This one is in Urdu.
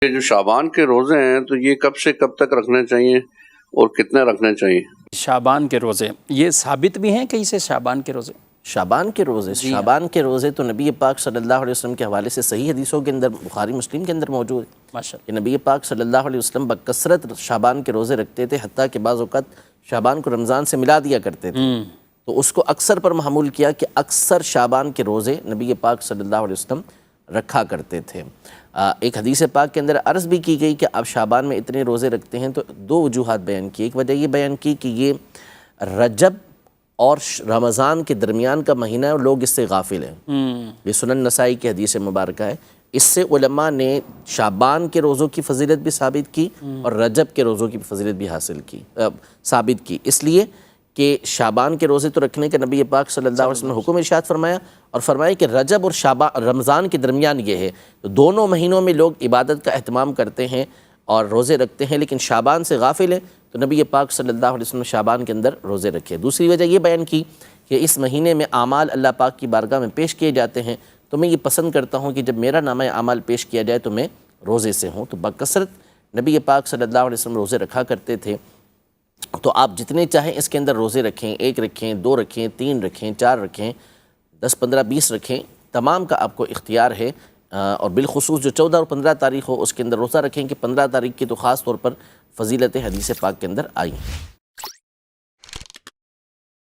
یہ جو شعبان کے روزے ہیں تو یہ کب سے کب تک رکھنے چاہیے اور کتنے رکھنے چاہیے؟ شعبان کے روزے یہ ثابت بھی ہیں کہیں سے شعبان کے روزے؟ شعبان کے روزے شعبان کے روزے تو نبی پاک صلی اللہ علیہ وسلم کے حوالے سے صحیح حدیثوں کے اندر بخاری مسلم کے اندر موجود ہے ماشاءاللہ کہ نبی پاک صلی اللہ علیہ وسلم بکثرت شعبان کے روزے رکھتے تھے، حتیٰ کہ بعض اوقات شعبان کو رمضان سے ملا دیا کرتے تھے، تو اس کو اکثر پر محمول کیا کہ اکثر شعبان کے روزے نبی پاک صلی اللہ علیہ وسلم رکھا کرتے تھے۔ ایک حدیث پاک کے اندر عرض بھی کی گئی کہ آپ شعبان میں اتنے روزے رکھتے ہیں، تو دو وجوہات بیان کی۔ ایک وجہ یہ بیان کی کہ یہ رجب اور رمضان کے درمیان کا مہینہ ہے اور لوگ اس سے غافل ہیں، یہ سنن نسائی کی حدیث مبارکہ ہے۔ اس سے علماء نے شعبان کے روزوں کی فضیلت بھی ثابت کی اور رجب کے روزوں کی فضیلت بھی ثابت کی، اس لیے کہ شعبان کے روزے تو رکھنے کا نبی پاک صلی اللہ علیہ وسلم نے حکم ارشاد فرمایا، اور فرمایا کہ رجب اور رمضان کے درمیان یہ ہے، تو دونوں مہینوں میں لوگ عبادت کا اہتمام کرتے ہیں اور روزے رکھتے ہیں، لیکن شعبان سے غافل ہے، تو نبی پاک صلی اللہ علیہ وسلم شعبان کے اندر روزے رکھے۔ دوسری وجہ یہ بیان کی کہ اس مہینے میں اعمال اللہ پاک کی بارگاہ میں پیش کیے جاتے ہیں، تو میں یہ پسند کرتا ہوں کہ جب میرا نامہ اعمال پیش کیا جائے تو میں روزے سے ہوں، تو بکثرت نبی پاک صلی اللہ علیہ وسلم روزے رکھا کرتے تھے۔ تو آپ جتنے چاہیں اس کے اندر روزے رکھیں، 1 رکھیں، 2 رکھیں، 3 رکھیں، 4 رکھیں، 10 15 20 رکھیں، تمام کا آپ کو اختیار ہے، اور بالخصوص جو 14 اور 15 تاریخ ہو اس کے اندر روزہ رکھیں کہ 15 تاریخ کی تو خاص طور پر فضیلت حدیث پاک کے اندر آئی ہیں۔